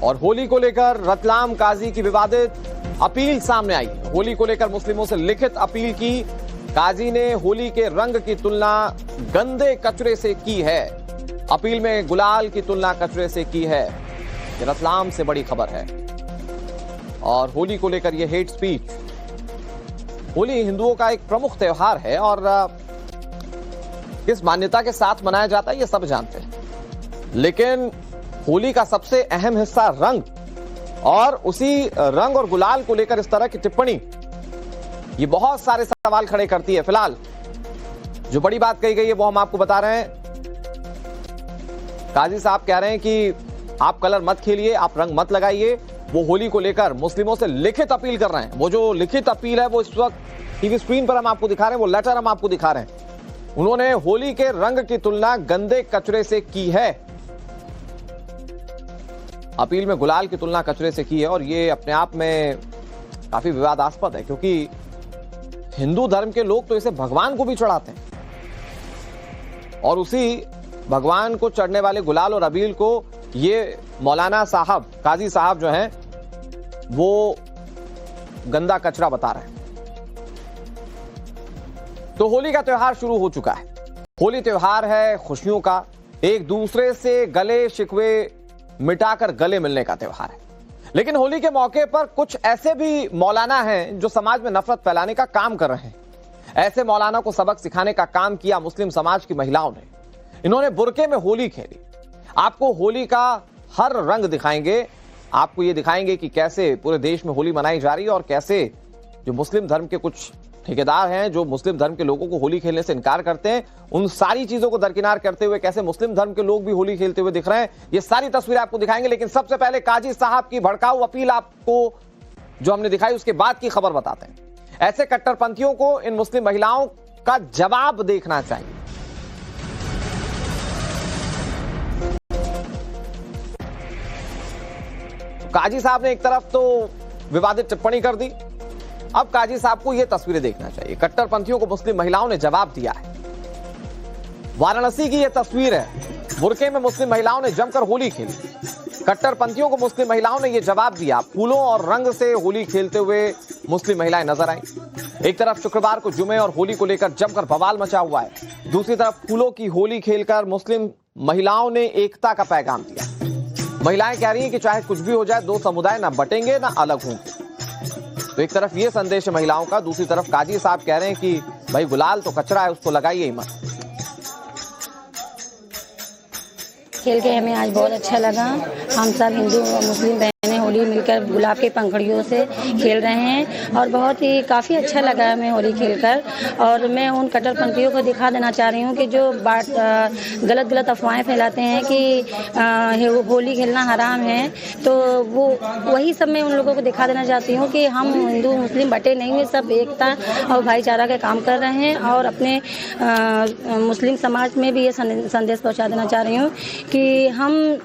और होली को लेकर रतलाम काजी की विवादित अपील सामने आई। होली को लेकर मुस्लिमों से लिखित अपील की। काजी ने होली के रंग की तुलना गंदे कचरे से की है। अपील में गुलाल की तुलना कचरे से की है। ये रतलाम से बड़ी खबर है। और होली को लेकर यह हेट स्पीच। होली हिंदुओं का एक प्रमुख त्योहार है और किस मान्यता के साथ मनाया जाता है ये सब जानते हैं, लेकिन होली का सबसे अहम हिस्सा रंग और उसी रंग और गुलाल को लेकर इस तरह की टिप्पणी ये बहुत सारे सवाल खड़े करती है। फिलहाल जो बड़ी बात कही गई है वो हम आपको बता रहे हैं। काजी साहब कह रहे हैं कि आप कलर मत खेलिए, आप रंग मत लगाइए। वो होली को लेकर मुस्लिमों से लिखित अपील कर रहे हैं। वो जो लिखित अपील है वो इस वक्त टीवी स्क्रीन पर हम आपको दिखा रहे हैं, वो लेटर हम आपको दिखा रहे हैं। उन्होंने होली के रंग की तुलना गंदे कचरे से की है। अपील में गुलाल की तुलना कचरे से की है और ये अपने आप में काफी विवादास्पद है, क्योंकि हिंदू धर्म के लोग तो इसे भगवान को भी चढ़ाते हैं और उसी भगवान को चढ़ने वाले गुलाल और अबील को ये मौलाना साहब, काजी साहब जो हैं, वो गंदा कचरा बता रहे हैं। तो होली का त्योहार शुरू हो चुका है। होली त्योहार है खुशियों का, एक दूसरे से गले शिकवे मिटाकर गले मिलने का त्योहार है। लेकिन होली के मौके पर कुछ ऐसे भी मौलाना हैं जो समाज में नफरत फैलाने का काम कर रहे हैं। ऐसे मौलाना को सबक सिखाने का काम किया मुस्लिम समाज की महिलाओं ने। इन्होंने बुर्के में होली खेली। आपको होली का हर रंग दिखाएंगे, आपको ये दिखाएंगे कि कैसे पूरे देश में होली मनाई जा रही है और कैसे जो मुस्लिम धर्म के कुछ ठेकेदार हैं जो मुस्लिम धर्म के लोगों को होली खेलने से इनकार करते हैं, उन सारी चीजों को दरकिनार करते हुए कैसे मुस्लिम धर्म के लोग भी होली खेलते हुए दिख रहे हैं। ये सारी तस्वीरें आपको दिखाएंगे। लेकिन सबसे पहले काजी साहब की भड़काऊ अपील आपको जो हमने दिखाई उसके बाद की खबर बताते हैं। ऐसे कट्टरपंथियों को इन मुस्लिम महिलाओं का जवाब देखना चाहिए। काजी साहब ने एक तरफ तो विवादित टिप्पणी कर दी, अब काजी साहब को यह तस्वीरें देखना चाहिए। कट्टरपंथियों को मुस्लिम महिलाओं ने जवाब दिया है। वाराणसी की यह तस्वीर है, बुर्के में मुस्लिम महिलाओं ने जमकर होली खेली। कट्टरपंथियों को मुस्लिम महिलाओं ने यह जवाब दिया। फूलों और रंग से होली खेलते हुए मुस्लिम महिलाएं नजर आई। एक तरफ शुक्रवार को जुमे और होली को लेकर जमकर बवाल मचा हुआ है, दूसरी तरफ फूलों की होली खेलकर मुस्लिम महिलाओं ने एकता का पैगाम दिया। महिलाएं कह रही हैं कि चाहे कुछ भी हो जाए, दो समुदाय ना बटेंगे ना अलग होंगे। तो एक तरफ ये संदेश है महिलाओं का, दूसरी तरफ काजी साहब कह रहे हैं कि भाई गुलाल तो कचरा है, उसको लगाइए ही मत। खेल के हमें आज बहुत अच्छा लगा। हम सब हिंदू और मुस्लिम बहनें होली मिलकर गुलाब के पंखड़ियों से खेल रहे हैं और बहुत ही काफ़ी अच्छा लगा हमें होली खेलकर। और मैं उन कट्टरपंथियों को दिखा देना चाह रही हूँ कि जो गलत अफवाहें फैलाते हैं कि होली खेलना हराम है, तो वो वही सब मैं उन लोगों को दिखा देना चाहती हूँ कि हम हिंदू मुस्लिम बटे नहीं हैं, सब एकता और भाईचारा का काम कर रहे हैं। और अपने मुस्लिम समाज में भी ये संदेश पहुँचा देना चाह रही हूँ कि हम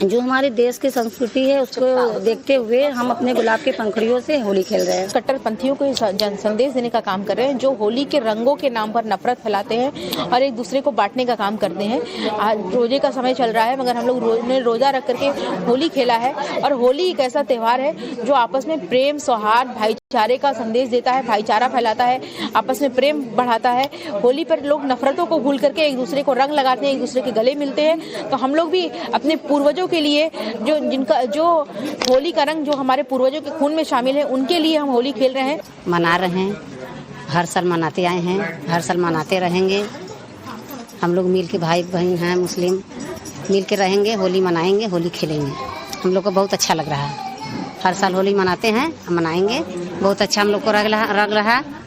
जो हमारे देश की संस्कृति है उसको देखते हुए हम अपने गुलाब के पंखड़ियों से होली खेल रहे हैं। कट्टरपंथियों को संदेश देने का काम कर रहे हैं, जो होली के रंगों के नाम पर नफरत फैलाते हैं और एक दूसरे को बांटने का काम करते हैं। आज रोजे का समय चल रहा है, मगर हम लोग ने रोजा रख करके होली खेला है। और होली एक ऐसा त्यौहार है जो आपस में प्रेम, सौहार्द, भाईचारे का संदेश देता है, भाईचारा फैलाता है, आपस में प्रेम बढ़ाता है। होली पर लोग नफरतों को भूल करके एक दूसरे को रंग लगाते हैं, एक दूसरे के गले मिलते हैं। तो हम लोग भी अपने पूर्वजों के लिए जो होली का रंग जो हमारे पूर्वजों के खून में शामिल है, उनके लिए हम होली खेल रहे हैं, मना रहे हैं। हर साल मनाते आए हैं, हर साल मनाते रहेंगे। हम लोग मिल के भाई बहन हैं मुस्लिम, मिल के रहेंगे, होली मनाएंगे, होली खेलेंगे। हम लोग को बहुत अच्छा लग रहा है। हर साल होली मनाते हैं, हम मनाएंगे। बहुत अच्छा हम लोग को लग रहा है।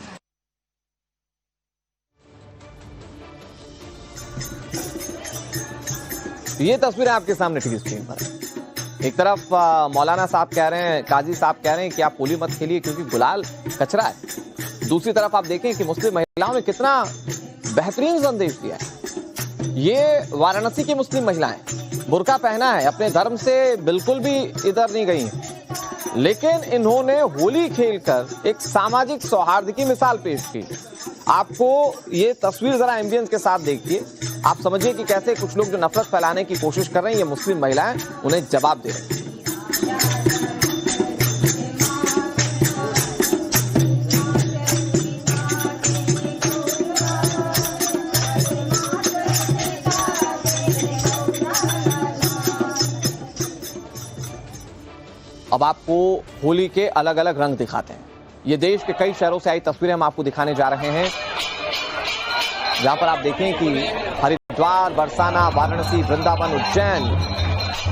ये तस्वीरें आपके सामने टीवी स्क्रीन पर। एक तरफ मौलाना साहब कह रहे हैं, काजी साहब कह रहे हैं कि आप होली मत खेलिए क्योंकि गुलाल कचरा है। दूसरी तरफ आप देखें कि मुस्लिम महिलाओं ने कितना बेहतरीन संदेश दिया है। ये वाराणसी की मुस्लिम महिलाएं, बुर्का पहना है, अपने धर्म से बिल्कुल भी इधर नहीं गई हैं, लेकिन इन्होंने होली खेलकर एक सामाजिक सौहार्द की मिसाल पेश की। आपको ये तस्वीर जरा एम्बियंस के साथ देखिए, आप समझिए कि कैसे कुछ लोग जो नफरत फैलाने की कोशिश कर रहे हैं, ये मुस्लिम महिलाएं उन्हें जवाब दे रही हैं। अब आपको होली के अलग अलग रंग दिखाते हैं। ये देश के कई शहरों से आई तस्वीरें हम आपको दिखाने जा रहे हैं, जहां पर आप देखें कि हरिद्वार, बरसाना, वाराणसी, वृंदावन, उज्जैन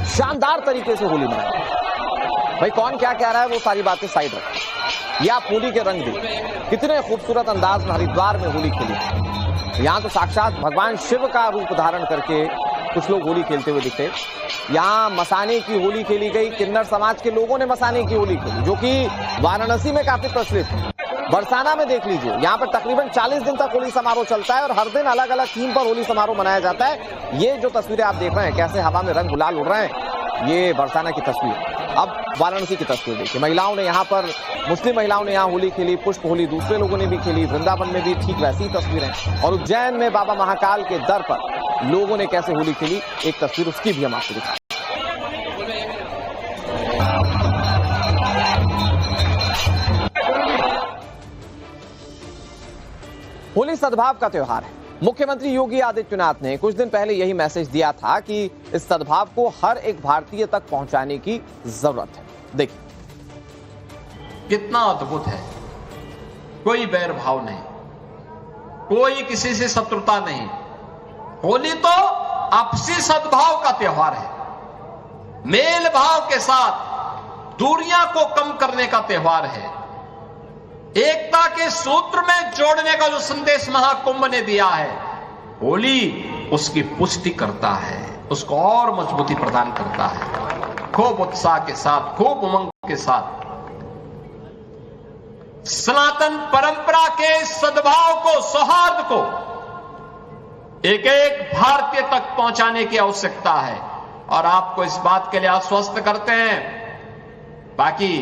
शानदार तरीके से होली मनाई। भाई कौन क्या कह रहा है वो सारी बातें साइड रखें, ये आप होली के रंग देखिए, कितने खूबसूरत अंदाज में हरिद्वार में होली खेली। यहां तो साक्षात भगवान शिव का रूप धारण करके कुछ लोग होली खेलते हुए दिखे। यहां मसाने की होली खेली गई, किन्नर समाज के लोगों ने मसाने की होली खेली, जो कि वाराणसी में काफी प्रचलित है। बरसाना में देख लीजिए, यहां पर तकरीबन 40 दिन तक होली समारोह चलता है और हर दिन अलग अलग थीम पर होली समारोह मनाया जाता है। ये जो तस्वीरें आप देख रहे हैं कैसे हवा में रंग गुलाल उड़ रहे हैं, ये बरसाना की तस्वीर। अब वाराणसी की तस्वीर देखिए, महिलाओं ने यहाँ पर, मुस्लिम महिलाओं ने यहाँ होली खेली, पुष्प होली दूसरे लोगों ने भी खेली। वृंदावन में भी ठीक वैसी तस्वीरें, और उज्जैन में बाबा महाकाल के दर पर लोगों ने कैसे होली खेली, एक तस्वीर उसकी भी हम आपको दिखाएं। होली सद्भाव का त्योहार है। मुख्यमंत्री योगी आदित्यनाथ ने कुछ दिन पहले यही मैसेज दिया था कि इस सद्भाव को हर एक भारतीय तक पहुंचाने की जरूरत है। देखिए कितना अद्भुत है, कोई बैर भाव नहीं, कोई किसी से शत्रुता नहीं। होली तो आपसी सद्भाव का त्योहार है, मेल भाव के साथ दूरियां को कम करने का त्योहार है, एकता के सूत्र में जोड़ने का जो संदेश महाकुंभ ने दिया है, होली उसकी पुष्टि करता है, उसको और मजबूती प्रदान करता है। खूब उत्साह के साथ, खूब उमंग के साथ सनातन परंपरा के सद्भाव को, सौहार्द को एक एक भारतीय तक पहुंचाने की आवश्यकता है, और आपको इस बात के लिए आश्वस्त करते हैं। बाकी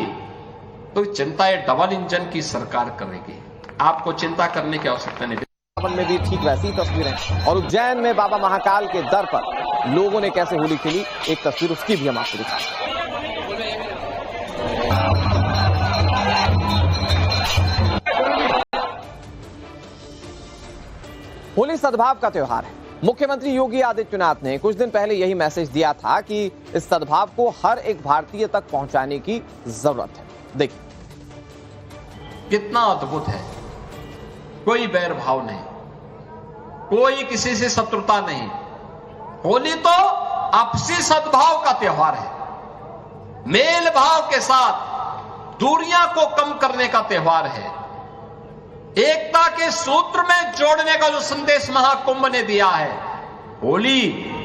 तो चिंता ये डबल इंजन की सरकार करेगी, आपको चिंता करने की आवश्यकता नहीं। वृंदावन में भी ठीक वैसी तस्वीरें, और उज्जैन में बाबा महाकाल के दर पर लोगों ने कैसे होली खेली, एक तस्वीर उसकी भी हम आपको दिखाएं। होली सद्भाव का त्योहार है। मुख्यमंत्री योगी आदित्यनाथ ने कुछ दिन पहले यही मैसेज दिया था कि इस सद्भाव को हर एक भारतीय तक पहुंचाने की जरूरत है। देखिए कितना अद्भुत है, कोई बैर भाव नहीं, कोई किसी से शत्रुता नहीं। होली तो आपसी सद्भाव का त्योहार है, मेल भाव के साथ दूरियां को कम करने का त्योहार है, एकता के सूत्र में जोड़ने का जो संदेश महाकुंभ ने दिया है, होली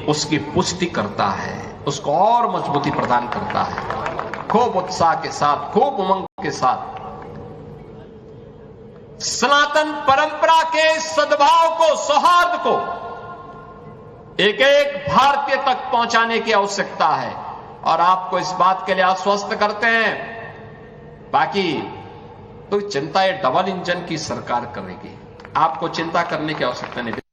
उसकी पुष्टि करता है, उसको और मजबूती प्रदान करता है। खूब उत्साह के साथ, खूब उमंग के साथ सनातन परंपरा के सद्भाव को, सौहार्द को एक एक भारतीय तक पहुंचाने की आवश्यकता है, और आपको इस बात के लिए आश्वस्त करते हैं। बाकी तो चिंता ये डबल इंजन की सरकार करेगी, आपको चिंता करने की आवश्यकता नहीं।